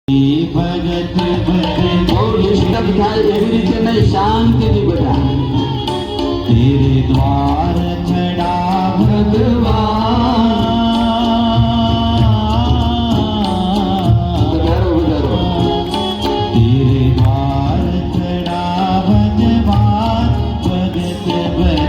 ભગત ભરે બહુ ડિસ્ટર્બ થાય એવી રીતે નહીં, શાંતિથી બધા. તેરે દ્વાર ખડા ભગવાન, વધારો વધારો. તેરે દ્વાર ખડા ભગવાન, ભગત ભરે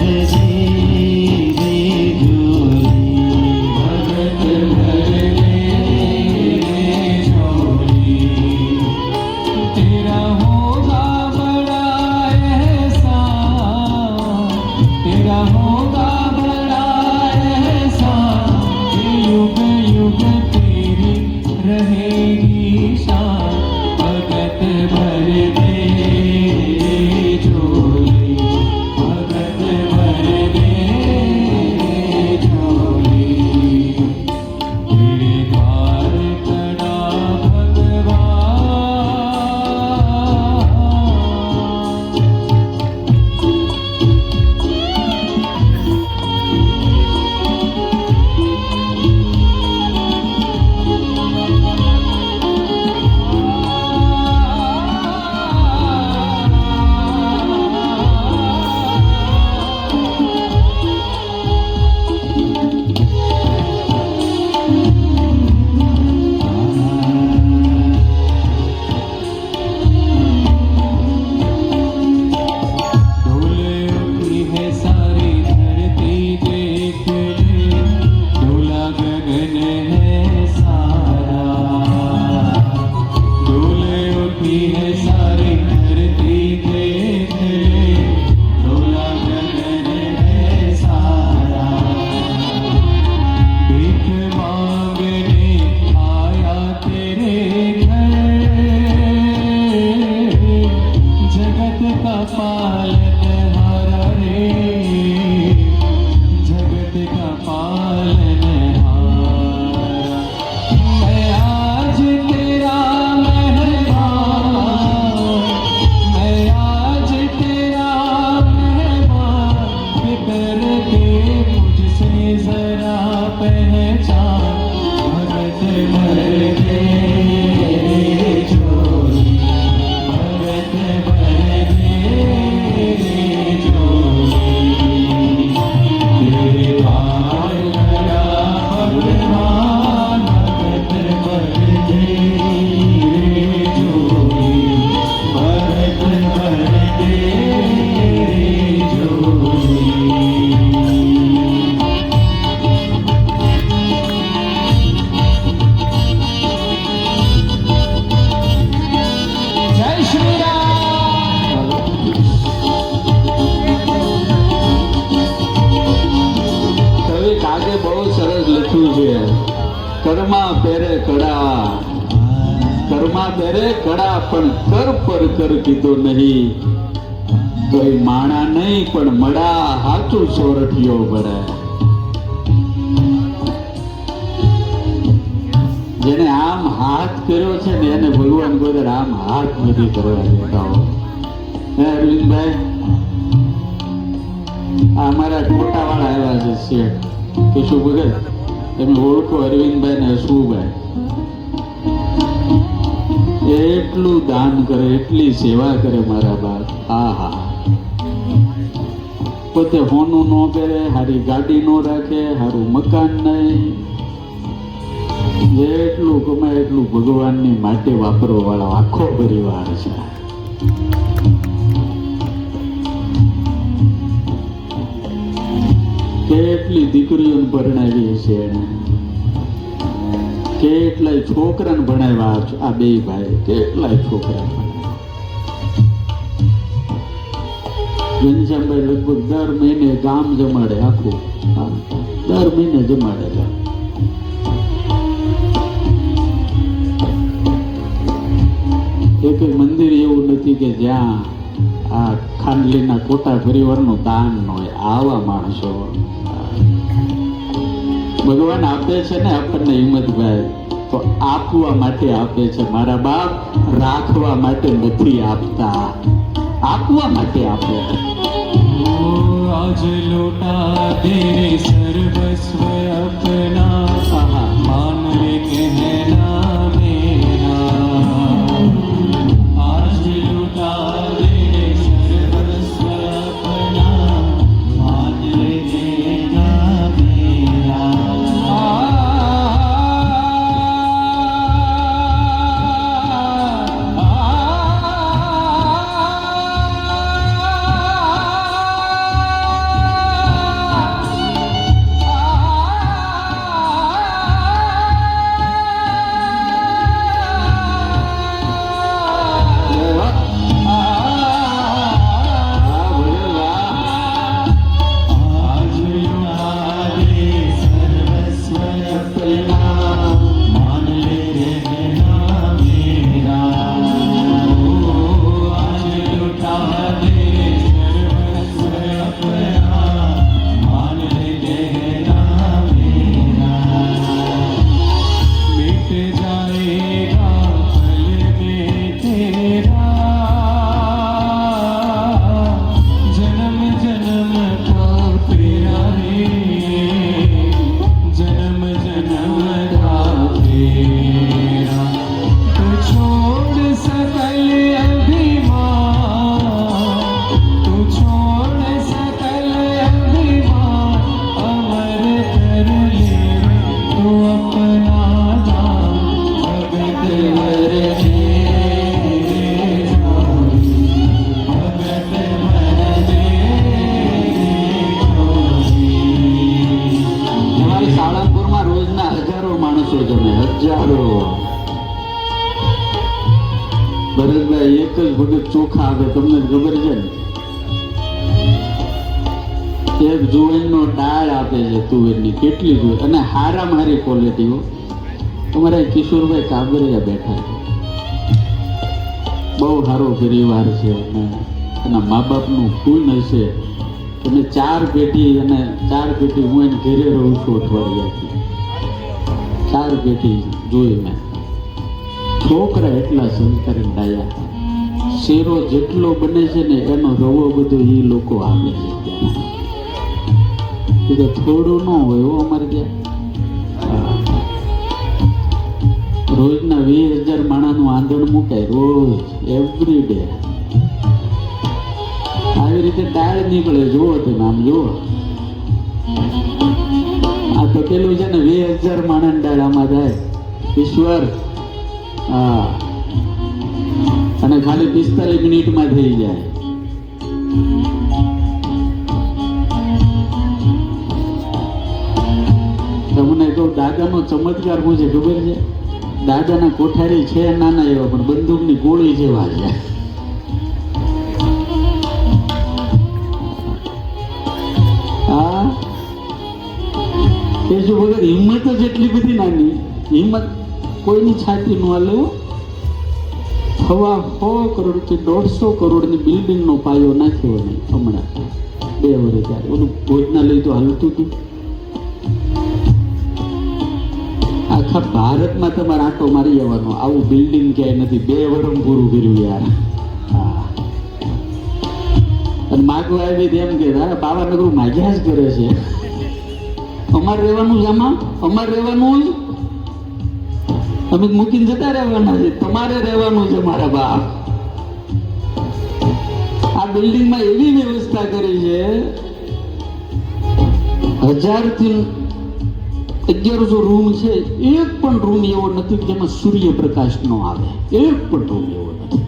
કર્મા પહેરે કડા, કર્મા પહેરે કડા પણ કર પર કર કીધો નહીં. તો એ માણા નહીં પણ મડા હાચું સોરઠિયો ભરે. જેને આમ હાથ કર્યો છે ને એને ભગવાન ગોદર આમ હાથ નથી કરવા દેતા. હે અરવિંદભાઈ, આ અમારા ટોટાવાળા આવ્યા છે શેઠ કેશુ ભગત, તમે ઓળખો અરવિંદભાઈ ને હસવુભાઈ. એટલું દાન કરે, એટલી સેવા કરે મારા બાપ. હા હા, પોતે હોનું ન કરે, હારી ગાડી ન રાખે, હારું મકાન નહીં, જેટલું કમાય એટલું ભગવાનની માટે વાપરવા વાળો આખો પરિવાર છે. કેટલી દીકરીઓને ભણાવી છે એને, કેટલાય છોકરાને ભણાવ્યા આ બે ભાઈ, કેટલાય છોકરા. ઘનશ્યામભાઈ લગભગ દર મહિને ગામ જમાડે, આખું દર મહિને જમાડે. એક મંદિર એવું નથી કે જ્યાં આ ખાંડલીના ખોટા પરિવારનું દાન ન હોય. આવા માણસો ભગવાન આપે છે ને આપણને હિંમતભાઈ, તો આપવા માટે આપે છે મારા બાપ, રાખવા માટે નથી આપતા, આપવા માટે આપે. आज लौटा तेरे सर्वस्व अपना, मान ले कहना मेरा। માણસો જમે, હજારો. ભરતભાઈ એક જ વખત ચોખા આપે, તમને ખબર છે ને? એક જુવાનનો દાળ આપે છે તુવેરની, કેટલી જોઈએ, અને હારામાં હારી ક્વોલિટીઓ. તમારા કિશોરભાઈ કાબરિયા બેઠા છે, બહુ સારો પરિવાર છે, અને એના મા બાપનું ખૂન હશે. અને 4 પેટી હું એને ઘેરે રહું છું અઠવાડિયાથી. 4 પેટી જોઈ મેં. છોકરા એટલા સંસ્કારી ડાયા, શેરો જેટલો બને છે ને એનો રવો બધો એ લોકો આપે છે ત્યાં. થોડું ન હોય એવું અમારે ત્યાં. રોજના 20,000 માણાનું આંધણ મુકાય, રોજ, એવરી ડે. આવી રીતે દાળ નીકળે, જુઓ તમે, આમ જુઓ. આ તો પેલું છે ને 20,000 માણસ દાળ આમાં જાય ઈશ્વર. હા, અને ખાલી 45 મિનિટમાં થઈ જાય. તમને કહું, દાદાનો ચમત્કાર શું છે ખબર છે? દાદાના કોઠારી છે નાના એવા, પણ બંદૂકની ગોળી જેવા છે. હા, એ જો વગર હિંમત જ એટલી બધી નાની, હિંમત કોઈની છાતી ન હાલે. 100 કરોડથી 150 કરોડની બિલ્ડિંગનો પાયો નાખ્યો નહીં હમણાં 2 વર્ષ ત્યારે. ઓલું ભોજનાલય તો હાલતું હતું. આખા ભારતમાં તમારે આંટો મારી જવાનો, આવું બિલ્ડિંગ ક્યાંય નથી. 2 વર્ષ પૂરું કર્યું યાર. હા, અને માગવા આવી એમ કે બાવાનગર માગ્યા જ કરે છે. અમારે રહેવાનું છે આમાં, અમારે રહેવાનું જ, અમે મૂકીને જતા રહેવાના છે, તમારે રહેવાનું છે મારા બાપ. આ બિલ્ડિંગમાં એવી વ્યવસ્થા કરી છે, 1000 થી 1100 રૂમ છે. એક પણ રૂમ એવો નથી જેમાં સૂર્યપ્રકાશ ન આવે. એક પણ રૂમ એવો નથી.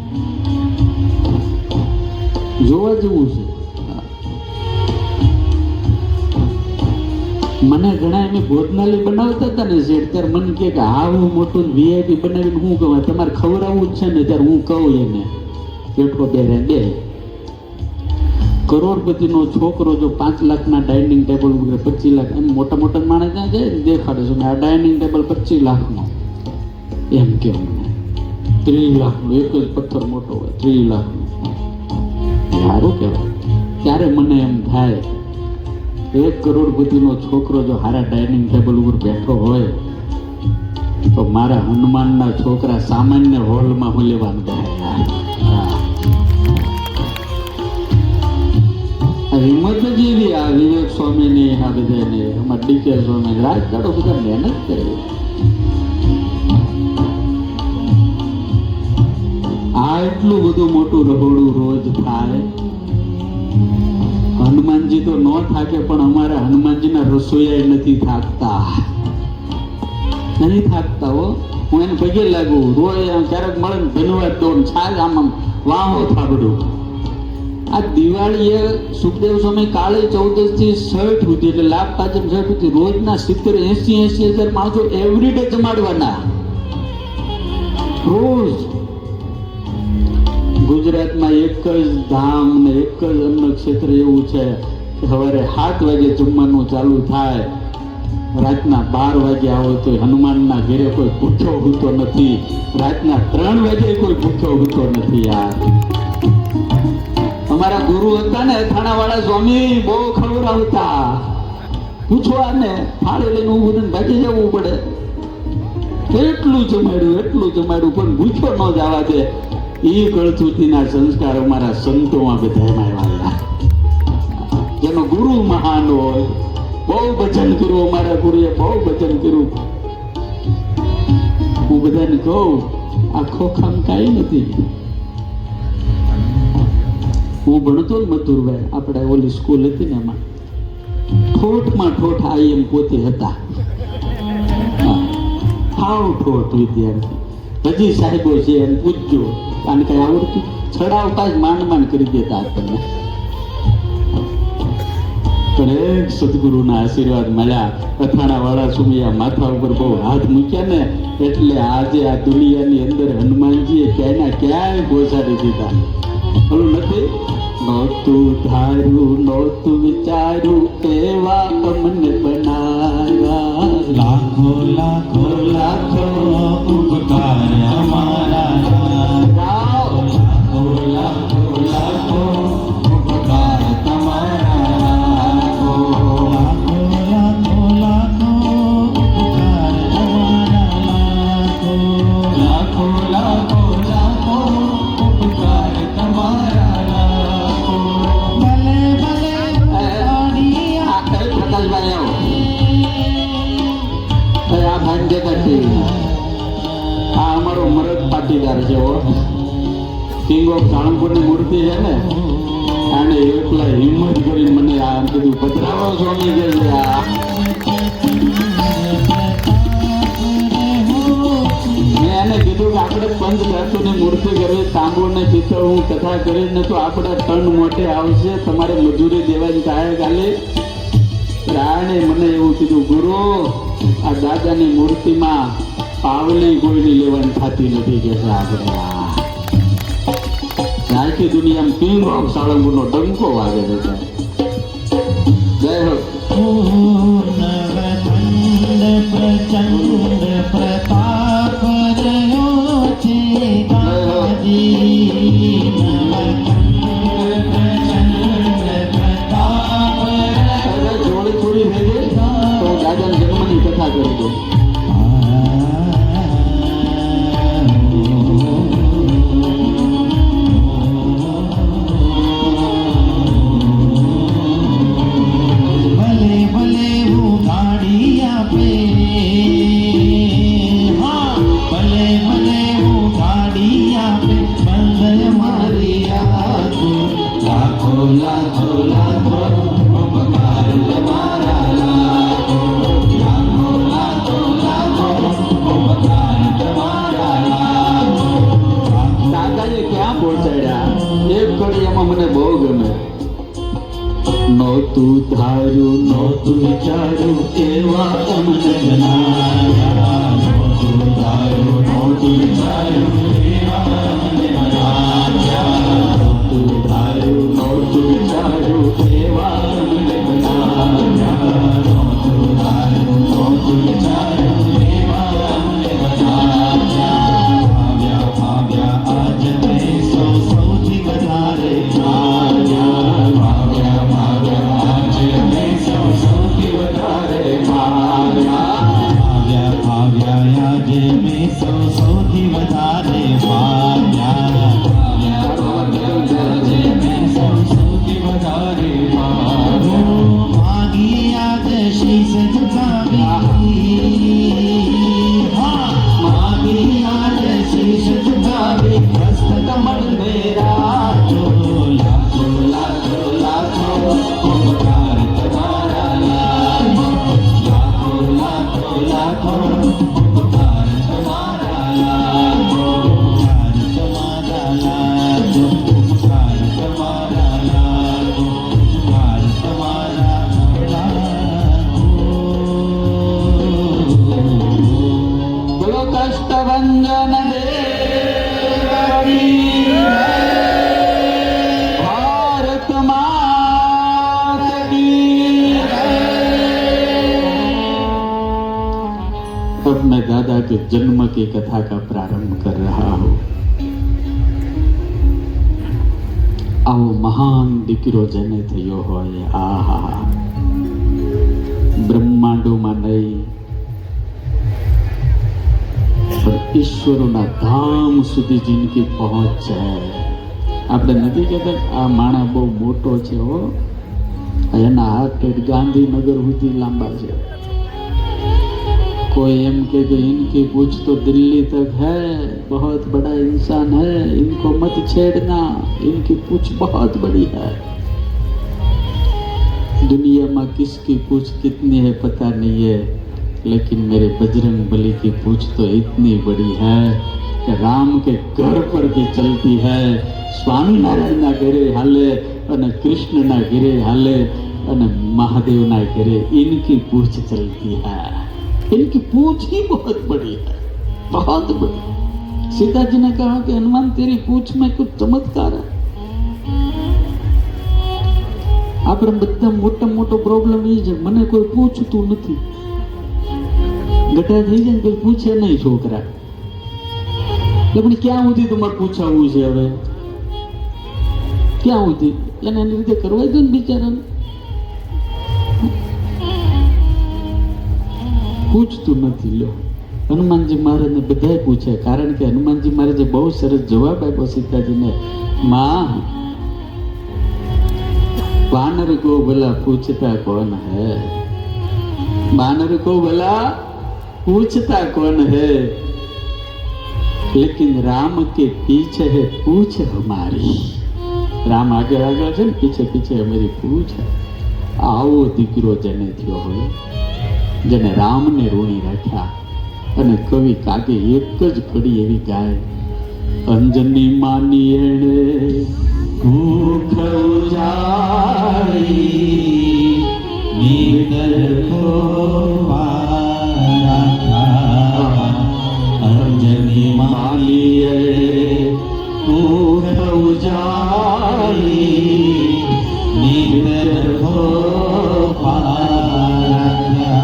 જોવા જેવું છે. મને ઘણા એમ ભોજનાલય બનાવતા હતા ને શેઠ, ત્યારે મને કે આવું મોટું VIP બનાવીને હું કહું, તમારે ખવડાવવું જ છે ને? ત્યારે હું કહું એને, પેટકો બેરે 2 કરોડપતિનો છોકરો જો 5 લાખના ડાઇનિંગ ટેબલ 25 લાખ, એમ મોટા મોટા માણસ ત્યાં જાય ને દેખાડે છે, આ ડાઇનિંગ ટેબલ 25 લાખનો, એમ કે 30 લાખનો એક જ પથ્થર મોટો હોય, 30 લાખનો. સારું કહેવાય. ત્યારે મને એમ થાય, 1 કરોડપતિનો છોકરો જો હારા ડાઇનિંગ ટેબલ ઉપર બેઠો હોય તો મારા હનુમાનના છોકરા સામાન્ય હોલમાં હું લેવાનું થાય. હિંમત જ એવી આ વિવેક સ્વામીની, આ બધાને, અમારા DK સ્વામી રાત દાડો બધા મહેનત કરે. આ એટલું બધું મોટું રહોડું રોજ થાય. હનુમાનજી તો ન થાકે, પણ અમારા હનુમાનજીના રસોઈયા નથી થાકતા, નહીં થાકતા હો. હું એને પગે લાગુ, રોજ ક્યારેક મળે ને ધન્યવાદ દઉં, છાજ આમ વાહો થાબડું. આ દિવાળીએ સુખદેવ સ્વામી કાળી 14 થી 60 સુધી, એટલે લાભ પાંચમ 60 સુધી રોજના 70-80 માણસો એવરીડે જમાડવાના, રોજ. ગુજરાતમાં એક જ ધામ ને એક જ અન્ન ક્ષેત્ર એવું છે કે સવારે 7 વાગે જમવાનું ચાલુ થાય, રાતના 12 વાગે આવો તો હનુમાનના ઘરે કોઈ ભૂખ્યો હોતો નથી, રાતના 3 વાગે કોઈ ભૂખ્યો હોતો નથી. યાર, અમારા ગુરુ હતા ને થાણાવાળા સ્વામી, બહુ ખવડાવતા. પૂછવા ને થાળી લઈને ઊભું થઈને ભાગી જવું પડે. એટલું જમાડ્યું, પણ ભૂખ્યો ન જવા દે. એ કળથુતીના સંસ્કાર અમારા સંતોમાં બધામાં આવ્યા. જેનો ગુરુ મહાન હોય, બહુ ભજન કર્યું, અમારા ગુરુએ બહુ ભજન કર્યું. હું બધાને કહું, આ ખોખામ કાંઈ નથી. હું ભણતો ને મધુરભાઈ, આપણે ઓલી સ્કૂલ હતી ને, એમાં ઠોઠમાં ઠોઠ IM પોતે હતા. હાવ ઠોઠ વિદ્યાર્થી. હજી સાહેબો છે એને પૂછજો, કારણ કે આવડતું છડાવ કાજ માંડ કરી દેતા આપણને. પણ એક સદગુરુના આશીર્વાદ મળ્યા. અથાણા વાળા સુમિયા માથા ઉપર બહુ હાથ મૂક્યા ને એટલે આજે આ દુનિયાની અંદર હનુમાનજીએ ક્યાંયના ક્યાંય પહોંચાડી દીધા. ઓલું નથી, નહોતું ધાર્યું નહોતું વિચાર્યું એવા અમને બનાવ્યા. લાખો લાખો લાખો ઉપકાર અમારા, ગાઓ. લાખો લાખો લાખો ઉપકાર તમારા, લાખો લાખો લાખો ઉપકાર અમારા, લાખો લાખો લાખો ઉપકાર તમારા, લાખો. ભલે ભલે આ કઈ પ્રકાશભાઈ આવો. આ ભાંજે કાઢી. આ અમારો મરદ પાટીદાર છે હો. કિંગ ઓફ સાળંગપુરની મૂર્તિ છે ને, આને એકલા હિંમત કરી મને આ કીધું પધરાવો સ્વામી કે છે આ. મેં એને કીધું કે આપણે પંચ ધાતુની મૂર્તિ કરવી, તાંબુ ને પિત્તળ હું કથા કરીશ ને તો આપણે ટન મોટે આવશે, તમારે મજૂરી દેવાની થાય ખાલી. રાણે મને એવું કીધું, ગુરુ આ દાદાની મૂર્તિમાં પાવલી કોઈની લેવાની થતી નથી કે છે આપણે. આખી દુનિયામાં કિંગ ઓફ સાળંગપુરનો ડંકો વાગે છે. જય હો. નવખંડ પ્રચંડ પ્રતાપ રહ્યો છે ગાજી, નવખંડ પ્રચંડ પ્રતાપ હવે જોડી થોડી થઈ ગઈ તો દાદાના જન્મની કથા કરી દો. ભલે ભલે હું ગાડી આપે, હા ભલે ભલે હું ગાડી આપે, બંધ મારી આંખો, લાખો લાખો લાખો ઉપકાર તમારા, લાખો લાખો લાખો લાખો ઉપકાર તમારા, લાખો. દાદાએ ક્યાં પહોંચાડ્યા એક કડી એમાં મને બહુ ગમે. નહોતું ધાર્યું નહોતું વિચાર્યું એવા અમને બનાવ્યા, નહોતું ધાર્યું નહોતું વિચાર્યું એવા અમને બનાવ્યા, નહોતું ધાર્યું નહોતું વિચાર્યું એવા અમને બનાવ્યા. નહોતું ધાર્યું નહોતું વિચાર્યું એવા અમને બનાવ્યા. ભાવ્યા ભાવ્યા આજ મેં સૌથી વધારે ભાવ્યા, ભાવ્યા ભાવ્યા આજ મેં સૌથી વધારે ભાવ્યા, ભાવ્યા ભાવ્યા આજે મેં સૌથી વધારે ભાવ્યા, ભાવ્યા ભાવ્યા આજે મેં સૌથી વધારે ભાવ્યા. માગી આજ શીશ ઝુકાવી, હા માગી આજ શીશ ઝુકાવી, હસ્ત કમળ મેરા જો, લાખો લાખો લાખો ઉપકાર તમારા, લાખો લાખો લાખો ઉપકાર તમારા, લાખો ઉપકાર તમારા, લાખો ઉપકાર તમારા, લાખો ઉપકાર તમારા, લાખો. બોલો કષ્ટભંજન દેવની ભારત માતા કી જય. अब मैं दादा के जन्म की कथा का प्रारंभ कर रहा हूं. આવો મહાન દીકરો જેને થયો હોય, આહા બ્રહ્માંડોમાં નહીં પણ ઈશ્વરોના ધામ સુધી જિંદગી પહોંચ છે. આપણે નથી કહેતા આ માણા બહુ મોટો છે હો, એના હાથ ગાંધીનગર સુધી લાંબા છે. कोई एम के इनकी पूछ तो दिल्ली तक है, बहुत बड़ा इंसान है, इनको मत छेड़ना, इनकी पूछ बहुत बड़ी है. दुनिया में किसकी पूछ कितनी है पता नहीं है, लेकिन मेरे बजरंग बली की पूछ तो इतनी बड़ी है कि राम के घर पर भी चलती है. स्वामी नारायण ना घरे हाले અને કૃષ્ણના ઘરે હાલે, અને महादेव घरे इनकी पूछ चलती है, इनकी पूछ ही बहुत बड़ी है, बहुत बड़ी। सीता जी ने कहा कि हनुमान तेरी पूछ में कुछ चमत्कार है। આપણે બધા મોટા મોટો પ્રોબ્લેમ એ છે, મને કોઈ પૂછતું નથી, ગટા થઈ જાય ને કોઈ પૂછે નહીં છોકરા, એટલે પણ ક્યાં સુધી તમારે પૂછાવું છે? હવે ક્યાં સુધી એને એની રીતે કરવા દો ને બિચારાને, પૂછતું નથી। લો હનુમાનજી મહારાજને બધાય પૂછે, કારણ કે હનુમાનજી મહારાજે બહુ સરસ જવાબ આપ્યો સીતાજીને, માં बानर को भला पूछता कौन है, बानर को भला पूछता कौन है, लेकिन राम के पीछे है पूछ हमारी। राम आगे आगे है, पीछे पीछे हमारी पूछ है। आओ दीकरो जने थयो होय, जने राम ने ऋणी राख्या। અને કવિ કાગે એક જ કડી એવી ગાય, અંજની માની એણે ભૂખ ઉજાડી, નિર્દરખો પારા, અંજની માની એણે ભૂખ ઉજાડી, નિર્દરખો પારા,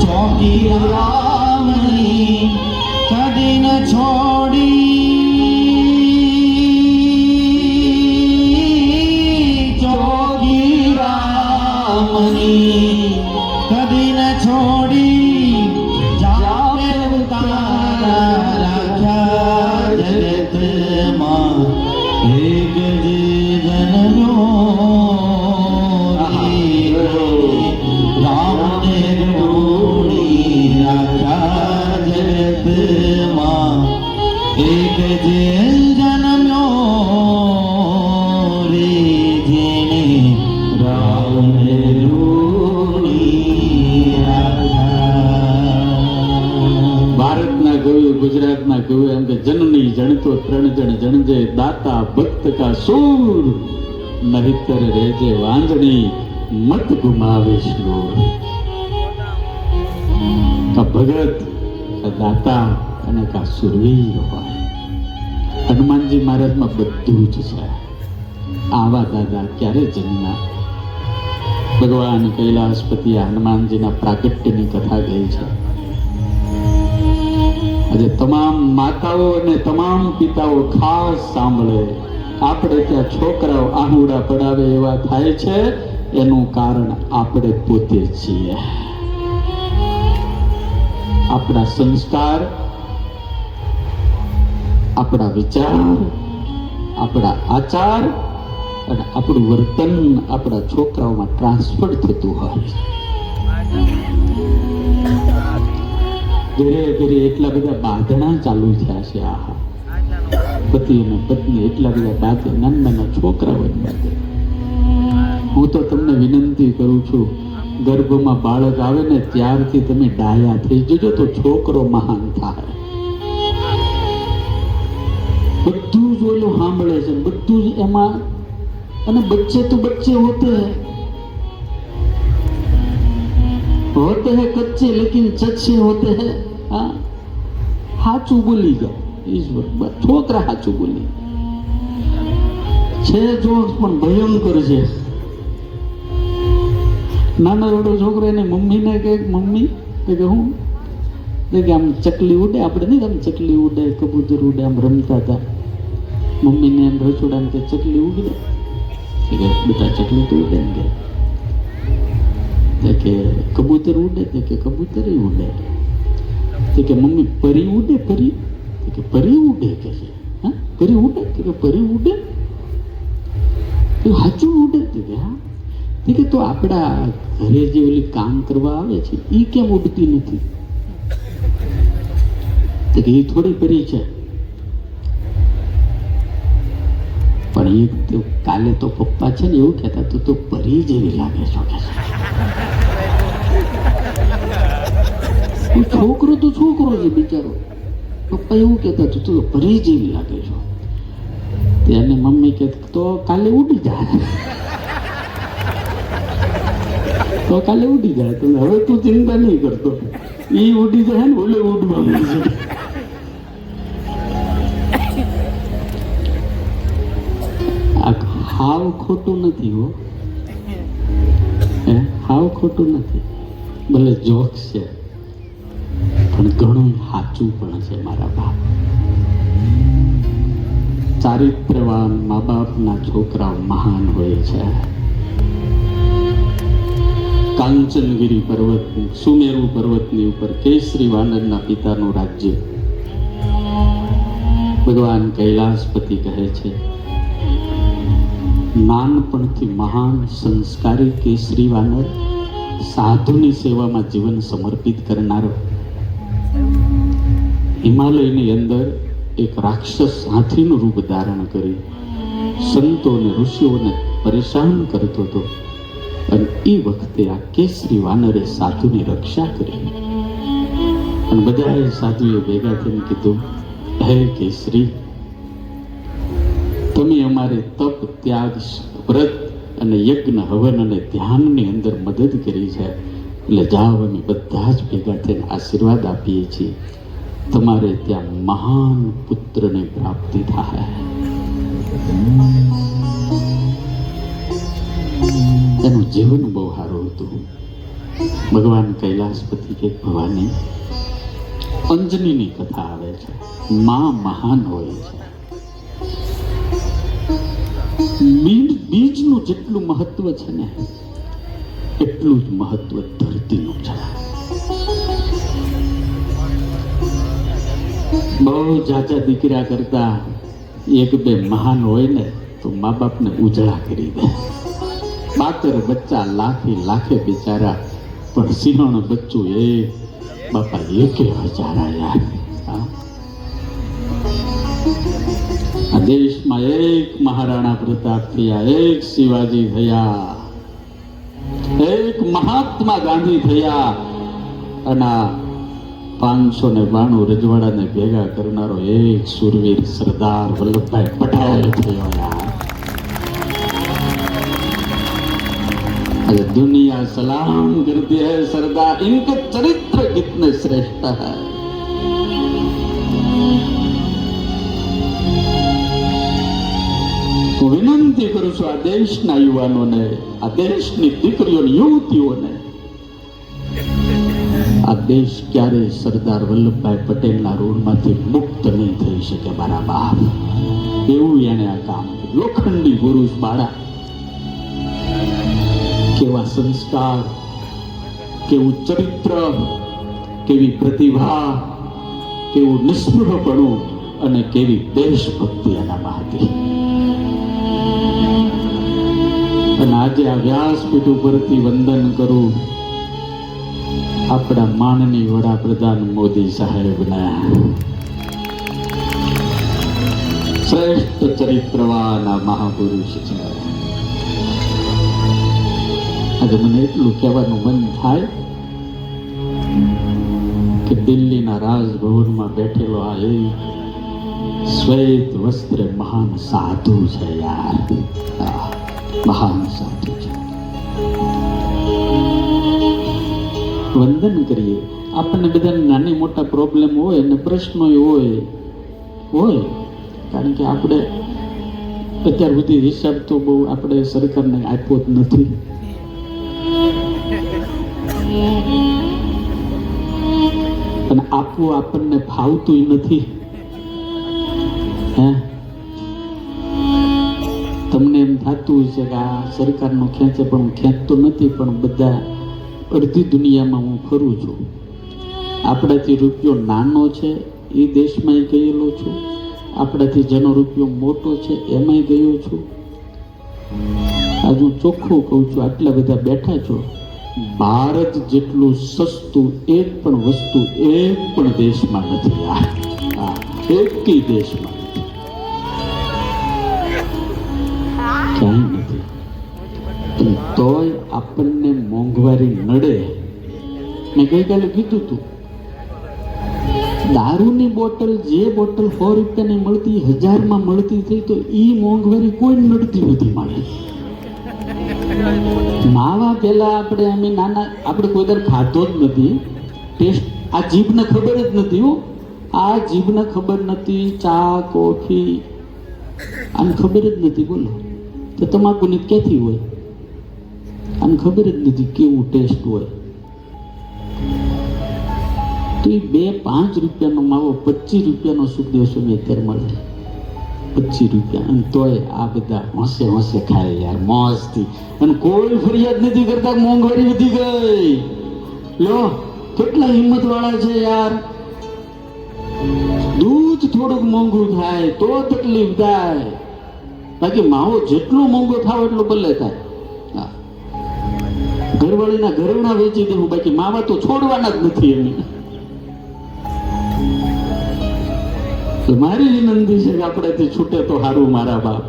ચોકી રામની કદી ન છોડી, ચોકી રામની કદી ન છોડી, જાપે ઉતારા રાખ્યા જગતમાં, એક જ જન્મ્યો રામને ઋણી રાખ્યા જગતમાં, એક જ જન્મ્યો રે જેને રામને ઋણી રાખ્યા। ભારતના કવિ, ગુજરાતના કવિ એમ કે જનની જણતો ત્રણ જણ જણજે, દાતા ભક્ત કા સૂર, નહિતર રેજે વાંજણી મત ગુમાવે શ્લોર। કા ભગત, કા દાતા અને કા સુરવીર હોય। હનુમાનજી મહારાજમાં બધું જ છે। આવા દાદા ક્યારે જન્મ્યા? ભગવાન કૈલાસપતિ હનુમાનજીના પ્રાગટ્યની કથા ગઈ છે। આજે તમામ માતાઓ અને તમામ પિતાઓ ખાસ સાંભળે, આપણે ત્યાં છોકરાઓ આહુડા પડાવે એવા થાય છે, એનું કારણ આપણે પોતે છીએ। આપણા સંસ્કાર, આપણા વિચાર, આપણા આચાર અને આપણું વર્તન આપણા છોકરાઓમાં ટ્રાન્સફર થતું હોય। ઘરે ઘરે એટલા બધા બાંધણા ચાલુ થયા છે। આહા, પતિ અને પત્ની એટલા બધા બાંધે, નાના નાના છોકરાઓ બાંધે। હું તો તમને વિનંતી કરું છું, ગર્ભમાં બાળક આવે ને ત્યારથી તમે ડાયા થઈ જજો તો છોકરો મહાન થાય। બધું જ ઓલું સાંભળે છે, બધું જ એમાં, અને બચ્ચે તો બચ્ચે હોતે हैं कच्चे लेकिन सच्चे होते हैं। हाँ, हाचू बोली गया ईश्वर, छोकरा हाचू बोली छे जो पण भयंकर છે। નાનો રોડો છોકરો એને મમ્મીને કહે, મમ્મી કે હું કે આમ ચકલી ઉડે, આપણે નહીં આમ ચકલી ઉડે, કબૂતર ઉડે, આમ રમતા હતા। મમ્મીને એમ રસોડાને કે ચકલી ઉડે, કે બેટા ચકલી તો ઉડે ને, કે કબૂતર ઉડે, કે કબૂતર ઉડે, કે મમ્મી પરી ઉડે, પરી કે પરી ઉડે, કે હા પરી ઉડે, કે પરી ઉડે, સાચું ઉડે, કે હા, કે તો આપણા ઘરે જે ઓલી કામ કરવા આવે છે એ કેમ ઉડતી નથી? કે એ થોડી પરી છે, પણ એ તો કાલે તો પપ્પા છે ને એવું કહેતા, તું તો પરી જેવી લાગે છો કે છોકરો તો છોકરો છે બિચારો, પપ્પા એવું કહેતા તું તો પરી જેવી લાગે છો। તેને મમ્મી કે તો કાલે ઉડી જાય। તો કાલે ઉડી જાય. તો હવે તું ચિંતા નહીં કરતો, ઈ ઉડી જાય ને ઓલે ઉડવા મળશે. આ હાવ ખોટું નથી હો, હાવ ખોટું નથી. ભલે જોક્સ છે પણ ઘણું સાચું પણ છે મારા બાપ. ચારિત્રવાન મા બાપના છોકરાઓ મહાન હોય છે. કાંચનગીરી પર્વત, સુમેરુ પર્વતની ઉપર કેસરી વાનરના પિતાનું રાજ્ય. ભગવાન કૈલાસપતિ કહે છે, નાનપણથી મહાન સંસ્કારી કેસરી વાનર, સાધુની સેવામાં જીવન સમર્પિત કરનારો, હિમાલયની અંદર એક રાક્ષસ હાથીનું રૂપ ધારણ કરી સંતો અને ઋષિઓને પરેશાન કરતો હતો. અને એ વખતે આ કેસરી વાનરે સાધુની રક્ષા કરી. અને બધાએ સાધુએ ભેગા થઈને કીધું, હે કેસરી, તમે અમારે તપ, ત્યાગ, વ્રત અને યજ્ઞ, હવન અને ધ્યાનની અંદર મદદ કરી છે, એટલે જાઓ અમે બધા જ ભેગા થઈને આશીર્વાદ આપીએ છીએ, તમારે ત્યાં મહાન પુત્રની પ્રાપ્તિ થાય. એનું જીવન બહુ સારું હતું. ભગવાન કૈલાસપતિ કે ભવાની અંજનીની કથા આવે છે. માં મહાન હોય છે. બીજનું જેટલું મહત્વ છે ને એટલું જ મહત્વ ધરતીનું છે. બહુ જાજા દીકરા કરતા એક બે મહાન હોય ને તો મા બાપને ઉજળા કરી દે. 72 બચ્ચા લાખે બિચારા, પણ સિંહણ બચ્ચું એ બાપા 1000 યાર. આ દેશમાં એક મહારાણા પ્રતાપ થયા, એક શિવાજી થયા, એક મહાત્મા ગાંધી થયા, અને 592 રજવાડાને ભેગા કરનારો એક સુરવીર સરદાર વલ્લભભાઈ પટેલ થયો યાર. दुनिया सलाम करती है सरदार, इनके चरित्र कितने श्रेष्ठ है. હું વિનંતી કરું છું આ દેશના યુવાનોને, આ દેશની દીકરીઓને, યુવતીઓને, આ દેશ ક્યારેય સરદાર વલ્લભભાઈ પટેલના ઋણમાંથી મુક્ત નહીં થઈ શકે મારા બાપ. એવું એને આ કામ કર્યું. લોખંડી પુરુષ બાળા, કેવા સંસ્કાર, કેવું ચરિત્ર, કેવી પ્રતિભા, કેવું નિસ્પૃહપણું અને કેવી દેશભક્તિ એનામાં હતી. અને આજે આ વ્યાસપીઠ ઉપરથી વંદન કરું આપણા માનની વડાપ્રધાન મોદી સાહેબને. શ્રેષ્ઠ ચરિત્રવાન આ મહાપુરુષ છે. આજે મને એટલું કહેવાનું મન થાય કે દિલ્હીના રાજભવનમાં બેઠેલો આ એક શ્વેત વસ્ત્રે મહાન સાધુ છે યાર. મહાન સાધુ છે. વંદન કરીએ. આપણને બધાને નાની મોટા પ્રોબ્લેમ હોય અને પ્રશ્નો હોય, કારણ કે આપણે અત્યાર સુધી હિસાબ તો બહુ આપણે સરકારને આપ્યો જ નથી. અને આપવું આપણને ફાવતું નથી. તમને એમ થતું છે કે આ સરકારનો ખેંચે, પણ હું ખેંચતો નથી. પણ બધા અડધી દુનિયામાં હું ફરું છું. આપણાથી રૂપિયો નાનો છે એ દેશમાં ગયેલો છું, આપણાથી જેનો રૂપિયો મોટો છે એમાંય ગયો છું. આજ હું ચોખ્ખું કહું છું, આટલા બધા બેઠા છો, ભારત જેટલું સસ્તું એક પણ વસ્તુ એક પણ દેશમાં નથી. એકેય દેશમાં ક્યાંય નથી. તોય આપણને મોંઘવારી નડે. મેં ગઈકાલે કીધું હતું, દારૂની બોટલ, જે બોટલ 100 રૂપિયાની મળતી 1000માં મળતી થઈ, તો એ મોંઘવારી કોઈ નડતી નથી મારે. માવા પેલા અમે નાના આપણે કોઈ દર ખાધો જ નથી. ટેસ્ટ આ જીભને ખબર જ નથી. હો, આ જીભને ખબર નથી. ચા કોફી આને ખબર જ નથી. બોલો તો તમાકુની ક્યાંથી હોય? આને ખબર જ નથી કેવું ટેસ્ટ હોય. તો એ 2-5 રૂપિયાનો માવો 25 રૂપિયાનો સુખદેવ સ્વામી અત્યારે મળે. 25 રૂપિયા. અને તોય આ બધા હોંશે હોંશે ખાય યાર મોજથી. અને કોઈ ફરિયાદ નથી કરતા મોંઘવારી વધી ગઈ. લો કેટલા હિંમત વાળા છે યાર. દૂધ થોડુંક મોંઘું થાય તો તકલીફ થાય, બાકી માવો જેટલો મોંઘો થાવ એટલો ભલે થાય. ઘરવાળીના ઘરેણા વેચી દેવું, બાકી માવા તો છોડવાના જ નથી. મારી વિનંતી છે કે આપણેથી છૂટે તો સારું. મારા બાપ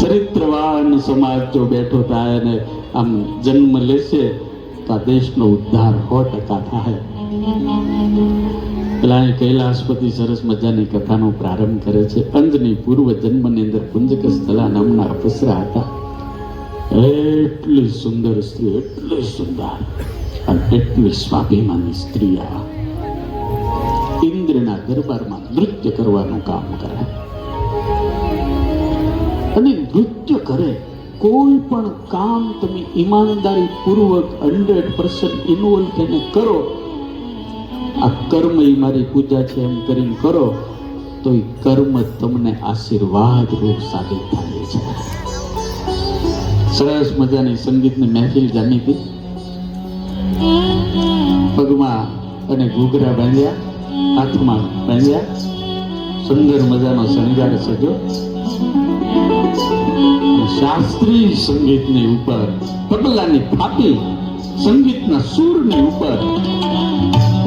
ચરિત્રવાન સમાજ જો બેઠો થાય અને આમ જન્મ લેશે તો આ દેશનો ઉદ્ધાર 100% થાય. પેલા કૈલાસપતિ સરસ મજાની કથાનો પ્રારંભ કરે છે. અંજની પૂર્વ જન્મની અંદર પુંજક સ્થલા નામના અપસરા હતા. એટલી સુંદર સ્ત્રી, એટલી સુંદર અને એટલી સ્વાભિમાની સ્ત્રી આ ઇન્દ્રના દરબારમાં નૃત્ય કરવાનું કામ કરે. અને નૃત્ય કરે કોઈ પણ કામ તમે ઈમાનદારી પૂર્વક 100% ઇન્વોલ્વ થઈને કરો. આ કર્મ એ મારી પૂજા છે એમ કરીને કરો તો એ કર્મ તમને આશીર્વાદ રૂપ સાબિત થાય છે. સરસ મજાની સંગીતની મહેફિલ જામી હતી. પગમાં અને ઘૂઘરા બાંધ્યા, હાથમાં બાંધ્યા, સુંદર મજાનો શણગાર સજ્યો. શાસ્ત્રીય સંગીતની ઉપર તબલાની થાપી, સંગીતના સૂરની ઉપર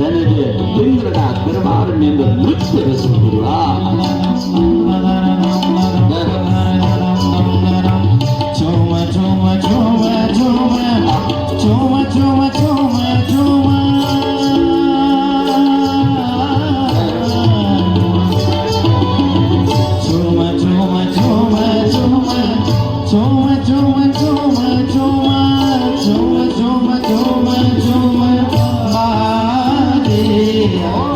એને જે ઇન્દ્રના દરબારની અંદર નૃત્ય રજૂ કર્યું. Oh